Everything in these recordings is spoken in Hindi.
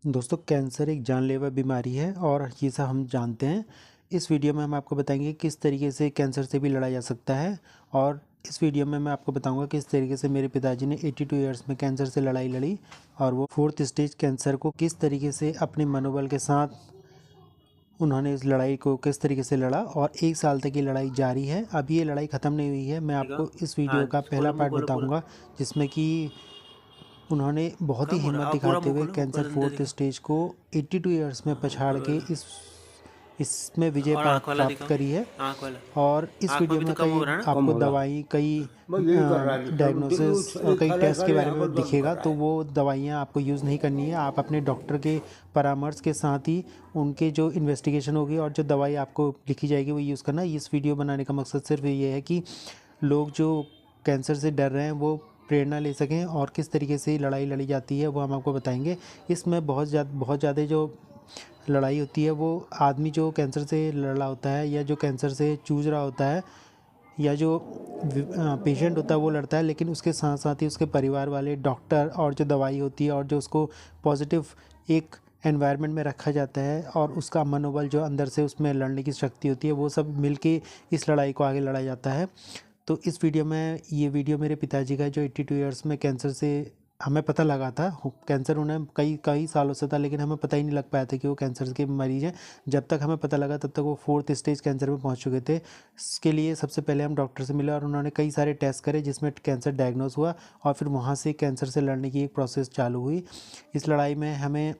दोस्तों कैंसर एक जानलेवा बीमारी है और ये सब हम जानते हैं। इस वीडियो में हम आपको बताएंगे किस तरीके से कैंसर से भी लड़ा जा सकता है। और इस वीडियो में मैं आपको बताऊंगा किस तरीके से मेरे पिताजी ने 82 इयर्स में कैंसर से लड़ाई लड़ी और वो 4th स्टेज कैंसर को किस तरीके से अपने मनोबल के साथ उन्होंने इस लड़ाई को किस तरीके से लड़ा। और 1 साल तक ये लड़ाई जारी है। अभी ये लड़ाई ख़त्म नहीं हुई है। मैं आपको इस वीडियो का पहला खोलो मुंह पार्ट खोलो पूरा। बताऊँगा जिसमें कि उन्होंने बहुत ही कम हो रहा हिम्मत है, पूरा दिखाते मुंह हुए खोलो, कैंसर गोल्डन 4th दिखा। स्टेज को 82 इयर्स में हाँ, पछाड़ के इसमें विजय और आँख वाला प्राप्त दिखाओ। करी है। आँख वाला। और इस आँख में वीडियो भी तो में कम कई हो रहा है ना। कम आपको हो रहा। दवाई कई बस यही कर रहा है सब डायग्नोसिस और कई खड़े टेस्ट के खड़े बारे यहाँ पर में दर्द कर दिखेगा। रहा तो है। वो दवाइयाँ आपको यूज़ नहीं करनी है। आप अपने डॉक्टर के परामर्श के साथ ही उनके जो इन्वेस्टिगेशन होगी और जो दवाई आपको लिखी जाएगी वो यूज़ करना। इस वीडियो बनाने का मकसद सिर्फ ये है कि लोग जो कैंसर से डर रहे हैं वो प्रेरणा ले सकें और किस तरीके से लड़ाई लड़ी जाती है वो हम आपको बताएंगे। इसमें बहुत ज़्यादा जो लड़ाई होती है वो आदमी जो कैंसर से लड़ रहा होता है या जो कैंसर से जूझ रहा होता है या जो पेशेंट होता है वो लड़ता है, लेकिन उसके साथ साथ ही उसके परिवार वाले, डॉक्टर और जो दवाई होती है और जो उसको पॉजिटिव एक एनवायरनमेंट में रखा जाता है और उसका मनोबल जो अंदर से उसमें लड़ने की शक्ति होती है वो सब मिलके इस लड़ाई को आगे लड़ा जाता है। तो इस वीडियो में ये वीडियो मेरे पिताजी का जो 82 इयर्स में कैंसर से हमें पता लगा था। कैंसर उन्हें कई कई सालों से था लेकिन हमें पता ही नहीं लग पाया था कि वो कैंसर के मरीज़ हैं। जब तक हमें पता लगा तब तक वो 4th स्टेज कैंसर में पहुंच चुके थे। इसके लिए सबसे पहले हम डॉक्टर से मिले और उन्होंने कई सारे टेस्ट करे जिसमें कैंसर डायग्नोस हुआ और फिर वहाँ से कैंसर से लड़ने की एक प्रोसेस चालू हुई। इस लड़ाई में हमें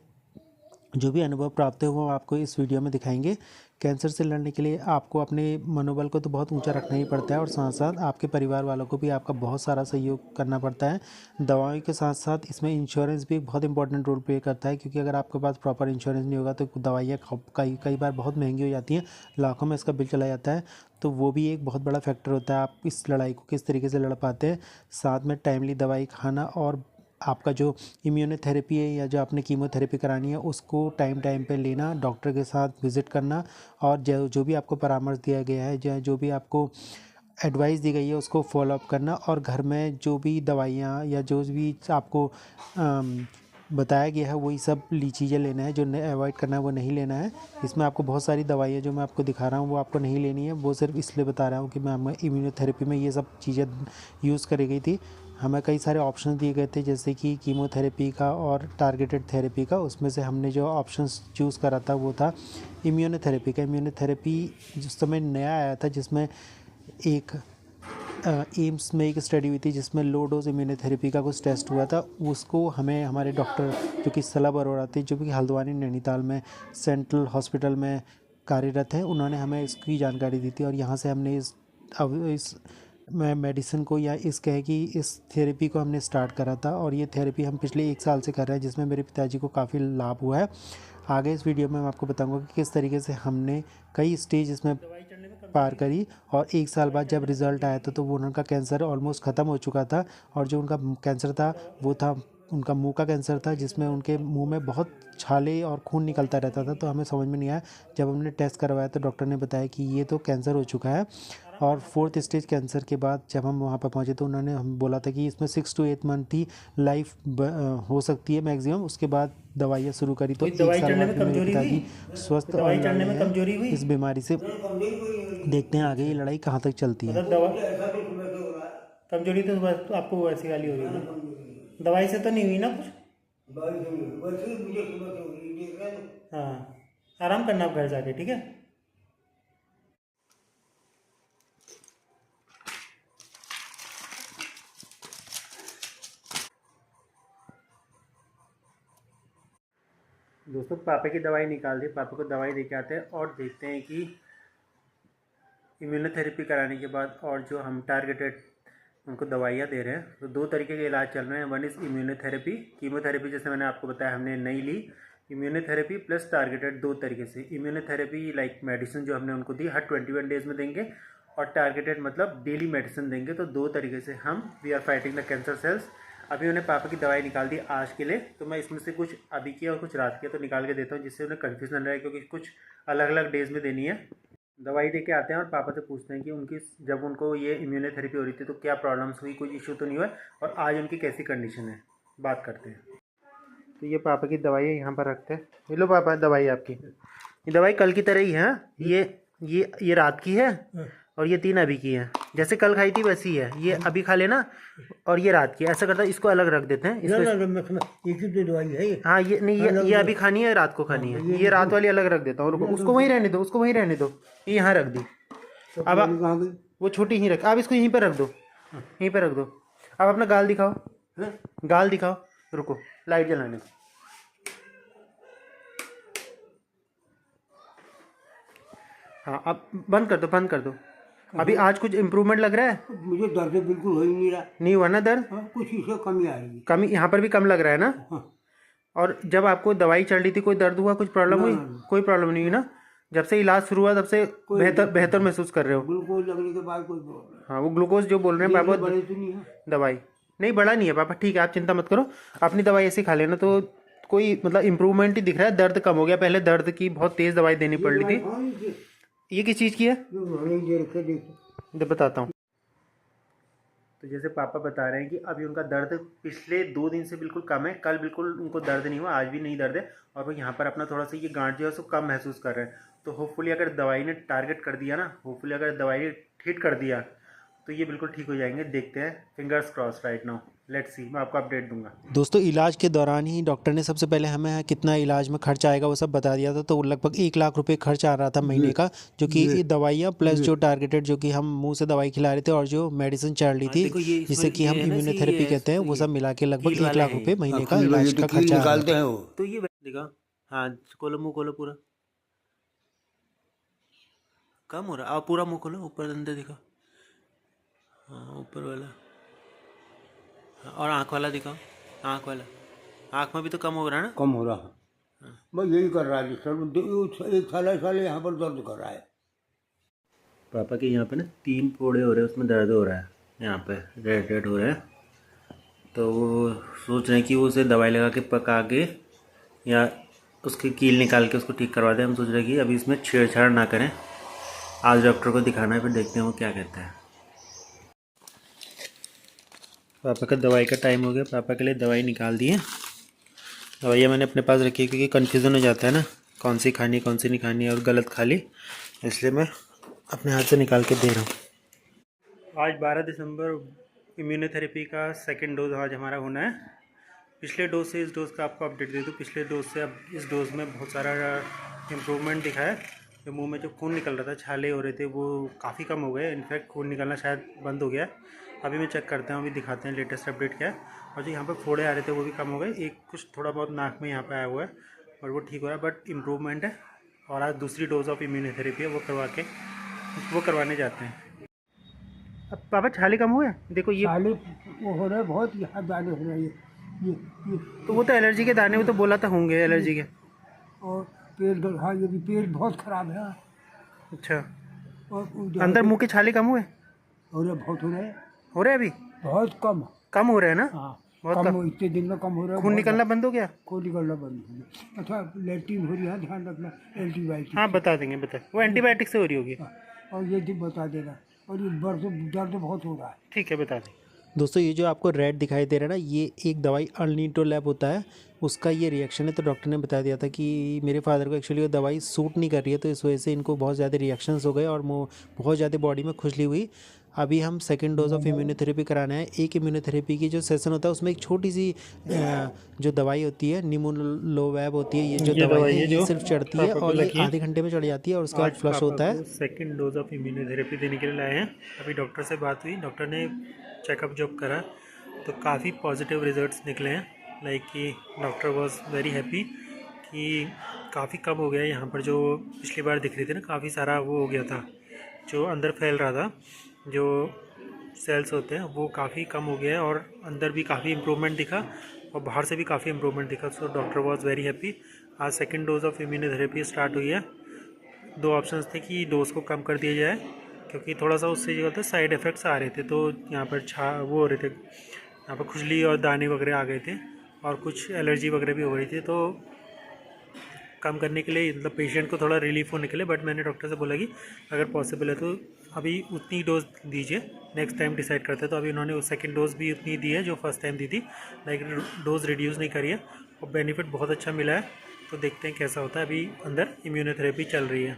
जो भी अनुभव प्राप्त हुए वो आपको इस वीडियो में दिखाएंगे। कैंसर से लड़ने के लिए आपको अपने मनोबल को तो बहुत ऊंचा रखना ही पड़ता है और साथ साथ आपके परिवार वालों को भी आपका बहुत सारा सहयोग करना पड़ता है। दवाओं के साथ साथ इसमें इंश्योरेंस भी बहुत इंपॉर्टेंट रोल प्ले करता है, क्योंकि अगर आपके पास प्रॉपर इंश्योरेंस नहीं होगा तो दवाइयाँ कई बार बहुत महंगी हो जाती हैं, लाखों में इसका बिल चला जाता है। तो वो भी एक बहुत बड़ा फैक्टर होता है आप इस लड़ाई को किस तरीके से लड़ पाते हैं। साथ में टाइमली दवाई खाना और आपका जो इम्यूनोथेरेपी है या जो आपने कीमोथेरेपी करानी है उसको टाइम टाइम पे लेना, डॉक्टर के साथ विज़िट करना और जो भी आपको परामर्श दिया गया है, जो भी आपको एडवाइस दी गई है उसको फॉलो अप करना। और घर में जो भी दवाइयाँ या जो भी आपको बताया गया है वही सब चीज़ें लेना है, जो अवॉइड करना है वो नहीं लेना है। इसमें आपको बहुत सारी दवाइयाँ जो मैं आपको दिखा रहा हूँ वो आपको नहीं लेनी है, वो सिर्फ इसलिए बता रहा हूँ कि मैं हमें इम्यूनोथेरेपी में ये सब चीज़ें यूज़ करी गई थी। हमें कई सारे ऑप्शन दिए गए थे जैसे कि कीमोथेरेपी का और टारगेटेड थेरेपी का। उसमें से हमने जो ऑप्शंस चूज़ करा था वो था इम्यूनोथेरेपी का। इम्यूनोथेरेपी जिस समय नया आया था, जिसमें एक एम्स में एक स्टडी हुई थी जिसमें लो डोज इम्यूनोथेरेपी का कुछ टेस्ट हुआ था। उसको हमें हमारे डॉक्टर जो कि सलाह बरोड़ा थे, जो कि हल्द्वानी नैनीताल में सेंट्रल हॉस्पिटल में कार्यरत है, उन्होंने हमें इसकी जानकारी दी थी और यहाँ से हमने इस मेडिसिन को या इस कहे कि इस थेरेपी को हमने स्टार्ट करा था और ये थेरेपी हम पिछले 1 साल से कर रहे हैं जिसमें मेरे पिताजी को काफ़ी लाभ हुआ है। आगे इस वीडियो में मैं आपको बताऊंगा कि किस तरीके से हमने कई स्टेज इसमें पार करी और 1 साल बाद जब रिज़ल्ट आया था तो वो उनका कैंसर ऑलमोस्ट ख़त्म हो चुका था। और जो उनका कैंसर था वो था उनका मुंह का कैंसर था, जिसमें उनके मुंह में बहुत छाले और खून निकलता रहता था। तो हमें समझ में नहीं आया, जब हमने टेस्ट करवाया तो डॉक्टर ने बताया कि ये तो कैंसर हो चुका है। और 4th स्टेज कैंसर के बाद जब हम वहाँ पर पहुँचे तो उन्होंने हम बोला था कि इसमें 6 to 8 मंथ ही लाइफ हो सकती है मैक्सिमम, उसके बाद दवाइयाँ शुरू करी। तो 1 साल बाद भी मेरे पिताजी स्वस्थ और लड़ रहे हैं इस बीमारी से। देखते हैं आगे ये लड़ाई कहाँ तक चलती है। कमजोरी तो बस आपको वैसी वाली हो रही है, दवाई से तो नहीं हुई ना कुछ। हाँ, आराम करना आप घर जाके, ठीक है। दोस्तों पापा की दवाई निकाल दी, पापा को दवाई दे के आते हैं और देखते हैं कि इम्यूनोथेरेपी कराने के बाद और जो हम टारगेटेड उनको दवाइयाँ दे रहे हैं तो 2 तरीके के इलाज चल रहे हैं। One is immunotherapy. कीमोथेरेपी जैसे मैंने आपको बताया हमने नहीं ली। इम्यूनोथेरेपी प्लस टारगेटेड 2 तरीके से। इम्यूनोथेरेपी लाइक मेडिसिन जो हमने उनको दी हर 21 डेज़ में देंगे और टारगेटेड मतलब डेली मेडिसिन देंगे। तो 2 तरीके से हम we are fighting the cancer cells. अभी उन्हें पापा की दवाई निकाल दी आज के लिए, तो मैं इसमें से कुछ अभी की और कुछ रात की तो निकाल के देता हूँ जिससे उन्हें कन्फ्यूजन रहे, क्योंकि कुछ अलग अलग डेज़ में देनी है। दवाई दे के आते हैं और पापा से पूछते हैं कि उनकी जब उनको ये इम्यूनोथेरेपी हो रही थी तो क्या प्रॉब्लम्स हुई, कुछ इशू तो नहीं हुआ और आज उनकी कैसी कंडीशन है, बात करते हैं। तो ये पापा की दवाई है, यहाँ पर रखते हैं। ये लो पापा दवाई आपकी। ये दवाई कल की तरह ही है। ये रात की है और ये 3 अभी की है। जैसे कल खाई थी वैसी है। ये अभी खा लेना और ये रात की। ऐसा करता है, इसको अलग रख देते हैं। एक ही तो दवाई है। हाँ ये नहीं, ये अभी खानी है, रात को खानी है। ये रात वाली अलग रख देता हूँ। उसको वहीं रहने दो, उसको वहीं रहने दो। ये यहाँ रख दी। अब वो छोटी ही रख, आप इसको यहीं पर रख दो, यहीं पर रख दो। अब अपना गाल दिखाओ, गाल दिखाओ। रुको लाइट जलाने दो। हाँ अब बंद कर दो, बंद कर दो। अभी आज कुछ इम्प्रूवमेंट लग रहा है? मुझे दर्द बिल्कुल हो ही नहीं रहा। नहीं हुआ ना दर्द? हाँ, कुछ इससे कमी आ रही है। कमी यहाँ पर भी कम लग रहा है ना? हाँ। और जब आपको दवाई चल रही थी कोई दर्द हुआ, कुछ प्रॉब्लम हुई? कोई प्रॉब्लम नहीं हुई ना? जब से इलाज शुरू हुआ तब से बेहतर महसूस कर रहे हो? ग्लूकोज लगने के बाद कोई प्रॉब्लम। हाँ वो ग्लूकोज जो बोल रहे हैं पापा, बड़े तो नहीं है दवाई नहीं बढ़ा नहीं है पापा। ठीक है आप चिंता मत करो, अपनी दवाई ऐसे खा लेना। तो कोई मतलब इम्प्रूवमेंट ही दिख रहा है, दर्द कम हो गया। पहले दर्द की बहुत तेज दवाई देनी पड़ रही थी। ये किस चीज़ की है? बताता हूँ। तो जैसे पापा बता रहे हैं कि अभी उनका दर्द पिछले 2 दिन से बिल्कुल कम है। कल बिल्कुल उनको दर्द नहीं हुआ, आज भी नहीं दर्द है। और वो यहाँ पर अपना थोड़ा सा ये गांठ जो है उसको कम महसूस कर रहे हैं। तो होपफुली अगर दवाई ने टारगेट कर दिया ना, होपफुली अगर दवाई ने हिट कर दिया तो ये बिल्कुल ठीक हो जाएंगे। देखते हैं, fingers cross right now, let's see. मैं आपको अपडेट दूंगा। दोस्तों इलाज के दौरान ही डॉक्टर ने सबसे पहले हमें कितना इलाज में खर्च आएगा वो सब बता दिया था। तो लगभग 1 लाख रुपए खर्च आ रहा था महीने का, जो कि दवाइयाँ प्लस जो टारगेटेड जो कि हम मुंह से दवाई खिला रहे थे और जो मेडिसिन चल रही थी जिसे कि हम इम्यूनोथेरेपी कहते हैं, वो सब मिला के लगभग 1 लाख रुपए महीने का इलाज का खर्चा निकालते हैं वो। तो ये दिखा, हाँ खोलो मुँह खोलो, पूरा कम हो रहा है। आप पूरा मुँह खोलो, ऊपर अंदर दिखा, हाँ ऊपर वाला। और आँख वाला दिखाओ, आँख वाला। आँख में भी तो कम हो रहा है ना? कम हो रहा है। बस यही कर रहा है सर, एक साल यहाँ पर दर्द कर रहा है। पापा के यहाँ पे ना 3 फोड़े हो रहे हैं, उसमें दर्द हो रहा है, यहाँ पे रेड रेड हो रहा है। तो वो सोच रहे हैं कि वो उसे दवाई लगा के पका के या उसकी कील निकाल के उसको ठीक करवा दें। हम सोच रहे हैं कि अभी इसमें छेड़छाड़ ना करें। आज डॉक्टर को दिखाना है, फिर देखते हैं वो क्या कहता है। पापा का दवाई का टाइम हो गया, पापा के लिए दवाई निकाल दी है। दवाइयाँ मैंने अपने पास रखी है क्योंकि कन्फ्यूज़न हो जाता है ना, कौन सी खानी कौन सी नहीं खानी और गलत खा ली, इसलिए मैं अपने हाथ से निकाल के दे रहा हूँ। आज 12 दिसंबर इम्यूनोथेरेपी का 2nd डोज आज हमारा होना है। पिछले डोज से इस डोज़ का आपको अपडेट दे दूँ। पिछले डोज से अब इस डोज़ में बहुत सारा इम्प्रूवमेंट दिखा है। जो मुँह में जो खून निकल रहा था, छाले हो रहे थे, वो काफ़ी कम हो गए। इनफैक्ट खून निकलना शायद बंद हो गया। अभी मैं चेक करता हूँ, अभी दिखाते हैं लेटेस्ट अपडेट क्या है। और जो यहाँ पर फोड़े आ रहे थे वो भी कम हो गए। एक कुछ थोड़ा बहुत नाक में यहाँ पे आया हुआ है और वो ठीक हो रहा है, बट इम्प्रूवमेंट है। और आज दूसरी डोज ऑफ इम्यूनोथेरेपी है, वो करवाने जाते हैं। अब पापा छाले कम हुए? देखो ये छाले वो हो रहे हैं बहुत, यहाँ दाने हो रहे हैं ये। तो वो तो एलर्जी के दाने, वो तो बोला था होंगे एलर्जी के। और पेट दर्द, हाँ ये भी पेट बहुत खराब है। अच्छा, और अंदर मुँह के छाले कम हुए? हो रहे, बहुत हो रहे हैं। हो रहे हैं अभी? बहुत कम हो रहे हैं ना? हाँ बहुत कम, इतने दिन में कम हो रहा है। खून निकलना बंद हो गया? खून निकलना बंद हो गया। अच्छा लेटरिन हो रही है, ध्यान रखना एंटीबायोटिक। हाँ बता देंगे, वो एंटीबायोटिक से हो रही होगी। और ये भी बता देना। और ये दर्द बहुत हो रहा है। ठीक है बता दें। दोस्तों ये जो आपको रेड दिखाई दे रहा है ना, ये एक दवाई अल्नीटोलैब होता है, उसका ये रिएक्शन है। तो डॉक्टर ने बता दिया था कि मेरे फादर को एक्चुअली वो दवाई सूट नहीं कर रही है, तो इस वजह से इनको बहुत ज़्यादा रिएक्शंस हो गए और बहुत ज़्यादा बॉडी में खुजली हुई। अभी हम 2nd डोज ऑफ इम्यूनोथेरेपी कराना है। एक इम्यूनोथेरेपी की जो सेशन होता है उसमें एक छोटी सी जो दवाई होती है निमोलोवैब होती है। ये जो दवाई है ये सिर्फ चढ़ती है और ये आधे घंटे में चढ़ जाती है और उसके बाद फ्लश होता है। 2nd डोज ऑफ इम्यूनोथेरेपी देने के लिए लाए हैं। अभी डॉक्टर से बात हुई, डॉक्टर ने चेकअप जब करा तो काफ़ी पॉजिटिव रिजल्ट्स निकले हैं। लाइक कि डॉक्टर वॉज वेरी हैप्पी कि काफ़ी कम हो गया। यहाँ पर जो पिछली बार दिख रही थी ना, काफ़ी सारा वो हो गया था जो अंदर फैल रहा था, जो सेल्स होते हैं वो काफ़ी कम हो गया है और अंदर भी काफ़ी इम्प्रूवमेंट दिखा और बाहर से भी काफ़ी इम्प्रूवमेंट दिखा। So doctor was very happy. आज 2nd dose of immunotherapy start हुई है। 2 ऑप्शंस थे कि डोज को कम कर दिया जाए क्योंकि थोड़ा सा उससे जो होता है साइड इफ़ेक्ट्स आ रहे थे। तो यहाँ पर वो हो रहे थे, यहाँ पर खुजली और दाने वगैरह आ गए थे और कुछ एलर्जी वगैरह भी हो रही थी। तो कम करने के लिए मतलब पेशेंट को थोड़ा रिलीफ होने के लिए, बट मैंने डॉक्टर से बोला कि अगर पॉसिबल है तो अभी उतनी डोज दीजिए, नेक्स्ट टाइम डिसाइड करते हैं। तो अभी उन्होंने 2nd डोज भी उतनी दी है जो फर्स्ट टाइम दी थी, लाइक डोज रिड्यूस नहीं करी है। और बेनिफिट बहुत अच्छा मिला है। तो देखते हैं कैसा होता है। अभी अंदर इम्यूनोथेरेपी चल रही है।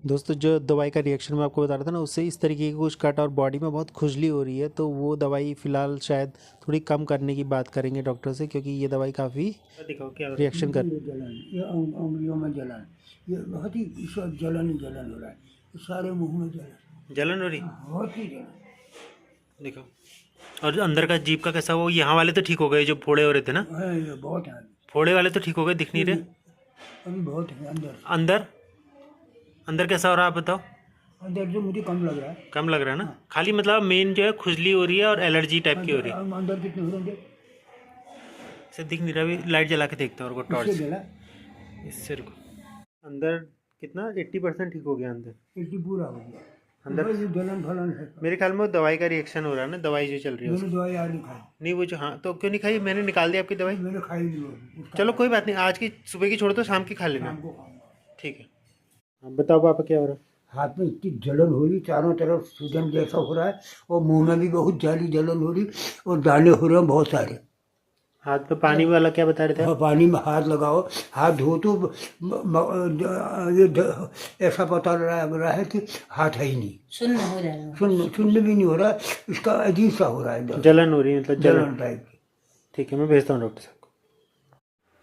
दोस्तों जो दवाई का रिएक्शन मैं आपको बता रहा था ना, उससे इस तरीके की कुछ कट और बॉडी में बहुत खुजली हो रही है। तो वो दवाई फ़िलहाल शायद थोड़ी कम करने की बात करेंगे डॉक्टर से, क्योंकि ये दवाई काफ़ी दिखाओ क्या रिएक्शन कर। ये जलन, ये उंगलियों में जलन, ये बहुत ही जलन ही जलन हो रहा है, सारे मुंह में जलन हो रही, बहुत ही जलन। देखो। और अंदर का जीभ का कैसा, वो यहाँ वाले तो ठीक हो गए जो फोड़े हो रहे थे ना, है ये बहुत है, फोड़े वाले तो ठीक हो गए, दिख नहीं रहे। अभी बहुत है अंदर। अंदर अंदर कैसा हो रहा है आप बताओ। अंदर जो मुझे कम लग रहा है। कम लग रहा है ना, खाली मतलब मेन जो है खुजली हो रही है और एलर्जी टाइप की हो रही है। अंदर कितने हो रहे इसे दिख नहीं रहा। अभी लाइट जला के देखता हूँ टॉर्च हैं जला, इससे। रुको। अंदर कितना 80% ठीक हो गया अंदर। 80 पूरा हो गया। अंदर ये जलन फलन है। मेरे ख्याल में वो दवाई का रिएक्शन हो रहा है ना, दवाई जो चल रही है मैंने दवाई आज नहीं खाई, नहीं वो जो, हाँ तो क्यों नहीं खाई, मैंने निकाल दी आपकी दवाई। मैंने खाई नहीं वो, चलो कोई बात नहीं, आज की सुबह की छोड़ो तो शाम की खा लेना। शाम को खाऊंगा। ठीक है। हाँ बताओ पापा क्या हो रहा है। हाथ में इतनी जलन हो रही, चारों तरफ सूजन जैसा हो रहा है, और मुंह में भी बहुत ज्यादा जलन हो रही, और दाने हो रहे हैं बहुत सारे। हाथ पे पानी वाला क्या बता रहे थे आप? पानी में हाथ लगाओ, हाथ धो तो ऐसा पता लग रहा है कि हाथ है ही नहीं, सुन्न भी नहीं हो रहा, इसका अजीब सा हो रहा है, जलन हो रही है, मतलब जलन टाइप की। ठीक है, मैं भेजता हूँ डॉक्टर साहब को।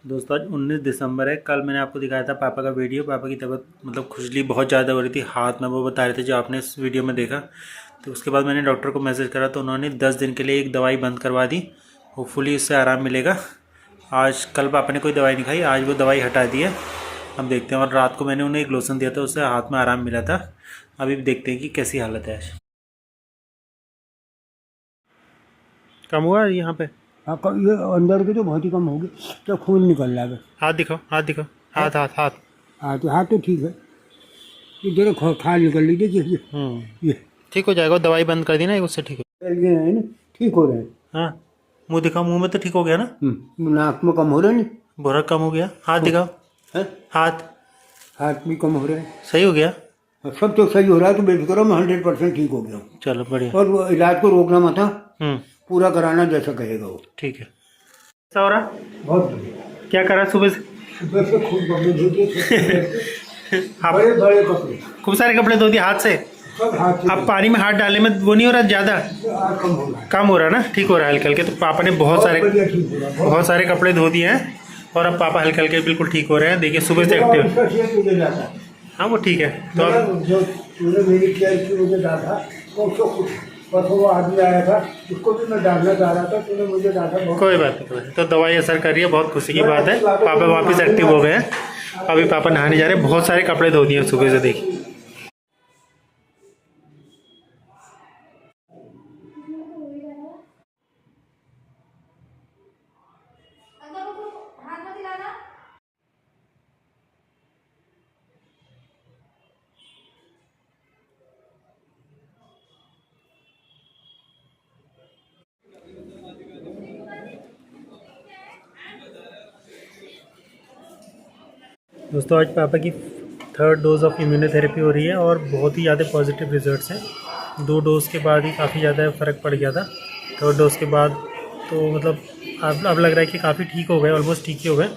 दोस्तों आज 19 दिसंबर है। कल मैंने आपको दिखाया था पापा का वीडियो। पापा की तबीयत मतलब खुजली बहुत ज़्यादा हो रही थी हाथ में, वो बता रहे थे जो आपने इस वीडियो में देखा। तो उसके बाद मैंने डॉक्टर को मैसेज करा तो उन्होंने 10 दिन के लिए एक दवाई बंद करवा दी। होपफुली इससे आराम मिलेगा। आज कल पापा ने कोई दवाई नहीं खाई, आज वो दवाई हटा दी है। हम देखते हैं। और रात को मैंने उन्हें एक लोशन दिया था, उससे हाथ में आराम मिला था। अभी देखते हैं कि कैसी हालत है आज। कम हुआ यहाँ पे? हाँ ये अंदर के तो बहुत ही कम होगी, तो खून निकल रहा है। हाथ दिखाओ, हाथ दिखाओ, हाथ हाथ हाथ। हाथ तो ठीक है, ये जरा खाल निकल लीजिए। ये ठीक हो जाएगा, दवाई बंद कर दी ना उससे ठीक हो। है ना, ठीक हो रहे हैं। हाँ मुँह दिखाओ, मुँह में तो ठीक हो गया ना। नाक में कम हो रहे हैं, भुरक कम हो गया। हाथ दिखाओ, हाथ हाथ भी कम हो रहे हैं, सही हो गया। सब तो सही हो रहा है, तो बेफिक्र मैं 100% ठीक हो गया हूँ। चलो बढ़िया। और वो इलाज को रोकना मत, पूरा कराना जैसा कहेगा वो। ठीक है। कैसा हो रहा? बहुत बढ़िया। क्या करा सुबह से? सुबह से खूब कपड़े धो दिए, बड़े बड़े कपड़े, खूब सारे कपड़े धो दिए हाथ से। सब हाथ से। अब पानी में हाथ डालने में वो नहीं हो रहा ज़्यादा? आज कम हो रहा है, कम हो रहा ना, ठीक हो रहा है हल्के हल्के। तो पापा ने बहुत सारे बढ़िया ठीक हो रहा है, बहुत सारे कपड़े धो दिए हैं और अब पापा हल्के हल्के बिल्कुल ठीक हो रहे हैं। देखिए सुबह से एक्टिव। इसका शेयर मुझे जाता है। हाँ वो ठीक है। तो अब जो तूने मेरी केयर की मुझे डाला, तो उसको कुछ बस वो आदमी आया था, उसको भी मैं डालना चाह रहा था, तूने मुझे डाला। कोई बात नहीं, कोई बात नहीं। तो दवाई असर कर रही है, बहुत खुशी की बात है। पापा वापस एक्टिव हो गए हैं। अभी पापा नहाने जा रहे हैं। बहुत सारे कपड़े धो दिए सुबह से, देखिए। दोस्तों आज पापा की 3rd डोज ऑफ इम्यूनोथेरेपी हो रही है और बहुत ही ज़्यादा पॉजिटिव रिजल्ट्स हैं। 2 डोज के बाद ही काफ़ी ज़्यादा फ़र्क पड़ गया था। 3rd डोज के बाद तो मतलब अब लग रहा है कि काफ़ी ठीक हो गए, ऑलमोस्ट ठीक ही हो गए।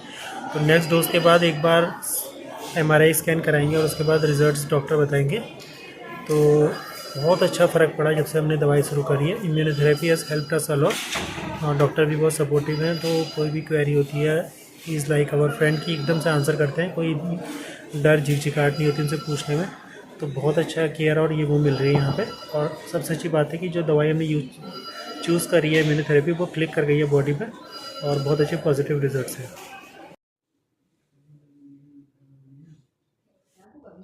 तो नेक्स्ट डोज के बाद एक बार MRI स्कैन कराएंगे और उसके बाद रिजल्ट्स डॉक्टर बताएंगे। तो बहुत अच्छा फ़र्क पड़ा जब से हमने दवाई शुरू करी है। Immunotherapy has helped us a lot और डॉक्टर भी बहुत सपोर्टिव हैं। तो कोई भी क्वेरी होती है इज़ लाइक आवर फ्रेंड की एकदम से आंसर करते हैं। कोई डर झिझकिचाहट नहीं होती उनसे पूछने में। तो बहुत अच्छा केयर और ये वो मिल रही है यहाँ पे। और सबसे अच्छी बात है कि जो दवाई हमने चूज़ करी है इम्यूनोथेरेपी, वो क्लिक कर गई है बॉडी पे और बहुत अच्छे पॉजिटिव रिजल्ट्स हैं।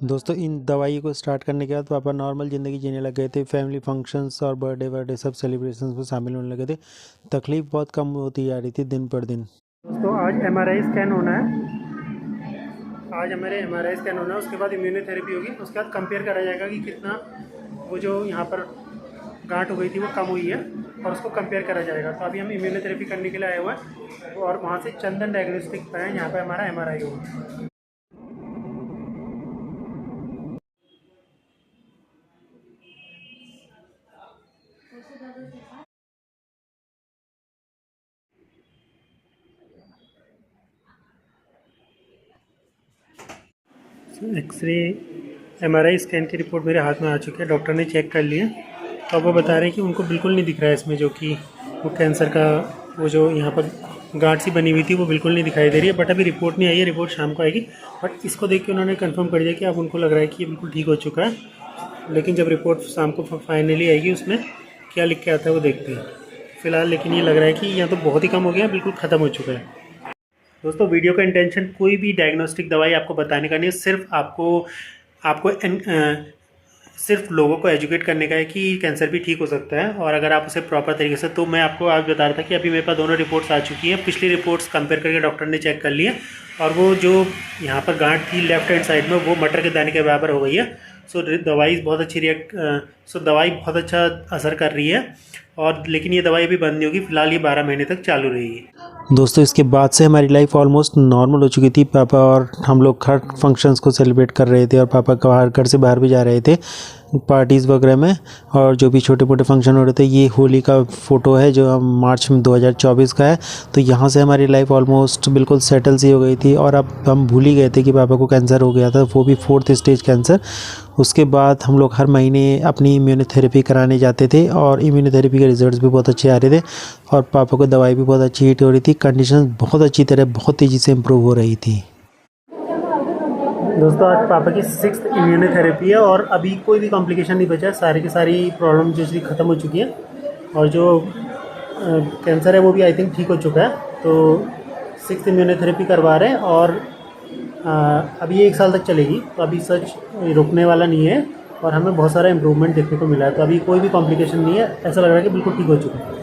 दोस्तों इन दवाई को स्टार्ट करने के बाद पापा नॉर्मल ज़िंदगी जीने लग गए थे। फैमिली फंक्शंस और बर्थडे सब सेलिब्रेशंस में शामिल होने लगे थे। तकलीफ़ बहुत कम होती जा रही थी दिन पर दिन। दोस्तों आज MRI स्कैन होना है। आज हमारे MRI स्कैन होना है, उसके बाद इम्यूनोथेरेपी होगी। उसके बाद कंपेयर करा जाएगा कि कितना वो जो यहाँ पर गांठ हो गई थी वो कम हुई है और उसको कंपेयर करा जाएगा। तो अभी हम इम्यूनोथेरेपी करने के लिए आए हुए हैं और वहाँ से चंदन डायग्नोस्टिक पे हैं, यहाँ पर हमारा MRI होगा। एक्सरे MRI स्कैन की रिपोर्ट मेरे हाथ में आ चुकी है। डॉक्टर ने चेक कर लिया, तो अब वो बता रहे हैं कि उनको बिल्कुल नहीं दिख रहा है इसमें, जो कि वो कैंसर का वो जो यहाँ पर गांठ सी बनी हुई थी वो बिल्कुल नहीं दिखाई दे रही है। बट अभी रिपोर्ट नहीं आई है, रिपोर्ट शाम को आएगी। बट इसको देख के उन्होंने कंफर्म कर दिया कि अब उनको लग रहा है कि ये बिल्कुल ठीक हो चुका है। लेकिन जब रिपोर्ट शाम को फाइनली आएगी, उसमें क्या लिख के आता है वो देखते हैं। फिलहाल लेकिन ये लग रहा है कि या तो बहुत ही कम हो गया, बिल्कुल ख़त्म हो चुका है। दोस्तों, वीडियो का इंटेंशन कोई भी डायग्नोस्टिक दवाई आपको बताने का नहीं है, सिर्फ आपको सिर्फ लोगों को एजुकेट करने का है कि कैंसर भी ठीक हो सकता है, और अगर आप उसे प्रॉपर तरीके से। तो मैं आपको आज बता रहा था कि अभी मेरे पास दोनों रिपोर्ट्स आ चुकी हैं। पिछली रिपोर्ट्स कंपेयर करके डॉक्टर ने चेक कर ली है, और वो जो यहाँ पर गांठ थी लेफ्ट हैंड साइड में, वो मटर के दाने के बराबर हो गई है। दवाई बहुत अच्छी दवाई बहुत अच्छा असर कर रही है। और लेकिन ये दवाई अभी बंद नहीं होगी, फिलहाल ये 12 महीने तक चालू रहेगी। दोस्तों, इसके बाद से हमारी लाइफ ऑलमोस्ट नॉर्मल हो चुकी थी। पापा और हम लोग हर फंक्शंस को सेलिब्रेट कर रहे थे, और पापा घर से बाहर भी जा रहे थे पार्टीज़ वगैरह में, और जो भी छोटे मोटे फंक्शन हो रहे थे। ये होली का फ़ोटो है जो हम मार्च में 2024 का है। तो यहाँ से हमारी लाइफ ऑलमोस्ट बिल्कुल सेटल सी हो गई थी, और अब हम भूल ही गए थे कि पापा को कैंसर हो गया था, वो भी 4th स्टेज कैंसर। उसके बाद हम लोग हर महीने अपनी इम्यूनोथेरेपी कराने जाते थे, और इम्यूनोथेरेपी के रिजल्ट्स भी बहुत अच्छे आ रहे थे, और पापा को दवाई भी बहुत अच्छी हिट हो रही थी। कंडीशन बहुत अच्छी तरह बहुत तेज़ी से इम्प्रूव हो रही थी। दोस्तों, आज पापा की 6th इम्यूनोथेरेपी है, और अभी कोई भी कॉम्प्लिकेशन नहीं बचा है। सारी की सारी प्रॉब्लम जो ख़त्म हो चुकी है, और जो कैंसर है वो भी आई थिंक ठीक हो चुका है। तो 6th इम्यूनोथेरेपी करवा रहे हैं, और अभी ये 1 साल तक चलेगी। तो अभी सच रुकने वाला नहीं है, और हमें बहुत सारा इम्प्रूवमेंट देखने को मिला है। तो अभी कोई भी कॉम्प्लिकेशन नहीं है, ऐसा लग रहा है कि बिल्कुल ठीक हो चुका है।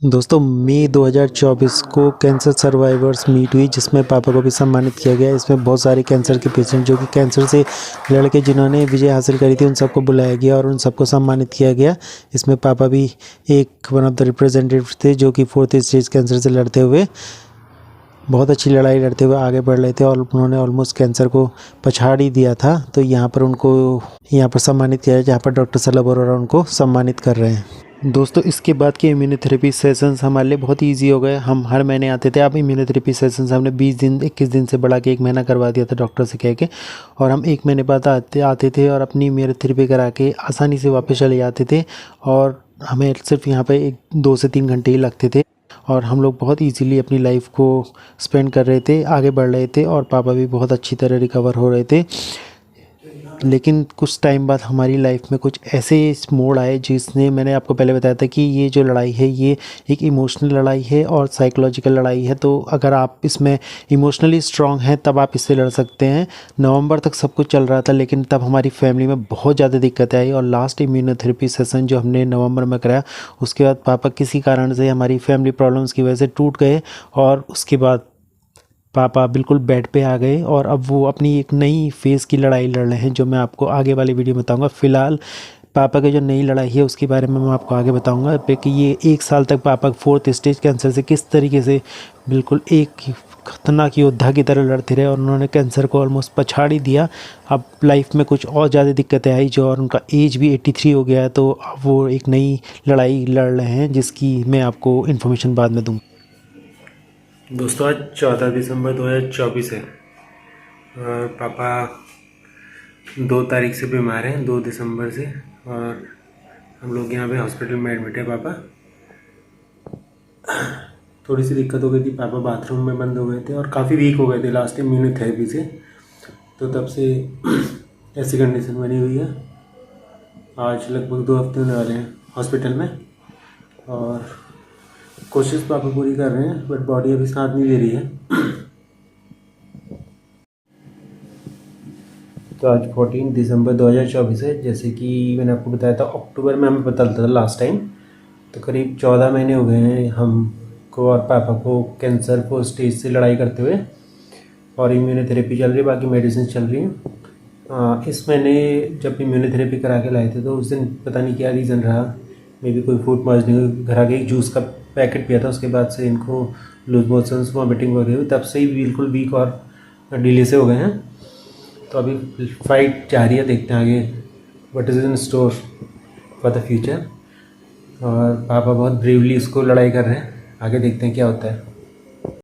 दोस्तों, मई 2024 को कैंसर सर्वाइवर्स मीट हुई, जिसमें पापा को भी सम्मानित किया गया। इसमें बहुत सारे कैंसर के पेशेंट जो कि कैंसर से लड़के जिन्होंने विजय हासिल करी थी, उन सबको बुलाया गया और उन सबको सम्मानित किया गया। इसमें पापा भी एक वन ऑफ द रिप्रेजेंटेटिव थे, जो कि 4th स्टेज कैंसर से लड़ते हुए बहुत अच्छी लड़ाई लड़ते हुए आगे बढ़ रहे थे, और उन्होंने ऑलमोस्ट कैंसर को पछाड़ ही दिया था। तो यहाँ पर उनको यहाँ पर सम्मानित किया है, जहाँ पर डॉक्टर सलभ अरोड़ा उनको सम्मानित कर रहे हैं। दोस्तों, इसके बाद के इम्यूनोथेरेपी सेशंस हमारे लिए बहुत ईजी हो गए। हम हर महीने आते थे। अब इम्यूनोथेरेपी सेशंस हमने 20 दिन 21 दिन से बढ़ा के 1 महीना करवा दिया था डॉक्टर से कह के, और हम 1 महीने बाद आते थे और अपनी इम्यूनोथेरेपी करा के आसानी से वापस चले जाते थे, और हमें सिर्फ यहाँ पे 2 से 3 घंटे ही लगते थे, और हम लोग बहुत इजीली अपनी लाइफ को स्पेंड कर रहे थे, आगे बढ़ रहे थे, और पापा भी बहुत अच्छी तरह रिकवर हो रहे थे। लेकिन कुछ टाइम बाद हमारी लाइफ में कुछ ऐसे मोड़ आए, जिसने मैंने आपको पहले बताया था कि ये जो लड़ाई है ये एक इमोशनल लड़ाई है और साइकोलॉजिकल लड़ाई है। तो अगर आप इसमें इमोशनली स्ट्रांग हैं तब आप इससे लड़ सकते हैं। नवंबर तक सब कुछ चल रहा था, लेकिन तब हमारी फैमिली में बहुत ज़्यादा दिक्कतें आई, और लास्ट इम्यूनोथेरेपी सेशन जो हमने नवंबर में कराया, उसके बाद पापा किसी कारण से हमारी फैमिली प्रॉब्लम्स की वजह से टूट गए, और उसके बाद पापा बिल्कुल बेड पे आ गए, और अब वो अपनी एक नई फेज़ की लड़ाई लड़ रहे हैं, जो मैं आपको आगे वाली वीडियो में बताऊंगा। फ़िलहाल पापा की जो नई लड़ाई है उसके बारे में मैं आपको आगे बताऊंगा कि ये 1 साल तक पापा 4th स्टेज कैंसर से किस तरीके से बिल्कुल एक खतरनाक योद्धा की तरह लड़ते रहे, और उन्होंने कैंसर को ऑलमोस्ट पछाड़ ही दिया। अब लाइफ में कुछ और ज़्यादा दिक्कतें आई, जो और उनका एज भी 83 हो गया है, तो अब वो एक नई लड़ाई लड़ रहे हैं, जिसकी मैं आपको इन्फॉर्मेशन बाद में दूँगा। दोस्तों, आज 14 दिसंबर 2024 है, और पापा 2 तारीख से बीमार हैं, 2 दिसंबर से, और हम लोग यहाँ पे हॉस्पिटल में एडमिट है। पापा थोड़ी सी दिक्कत हो गई थी, पापा बाथरूम में बंद हो गए थे और काफ़ी वीक हो गए थे लास्ट इम्यूनोथेरेपी से, तो तब से ऐसी कंडीशन बनी हुई है। आज लगभग 2 हफ्ते होने वाले हैं हॉस्पिटल में, और कोशिश पापा पूरी कर रहे हैं, बट बॉडी अभी साथ नहीं दे रही है। तो आज 14 दिसंबर 2024 है। जैसे कि मैंने आपको बताया था, अक्टूबर में हमें पता चलता था लास्ट टाइम। तो करीब 14 महीने हो गए हैं हमको और पापा को कैंसर को स्टेज से लड़ाई करते हुए, और इम्यूनोथेरेपी चल रही है, बाकी मेडिसिन चल रही हैं। इस महीने जब इम्यूनोथेरेपी करा के लाए थे, तो उस दिन पता नहीं क्या रीज़न रहा, मे बी कोई फूड पॉइजनिंग, घर आके एक जूस का पैकेट पिया था, उसके बाद से इनको लूज मोशंस वॉमिटिंग वगैरह हुई, तब से ही बिल्कुल वीक और ढीले से हो गए हैं। तो अभी फाइट जारी है, देखते हैं आगे what is in store for the future. और पापा बहुत ब्रेवली इसको लड़ाई कर रहे हैं, आगे देखते हैं क्या होता है।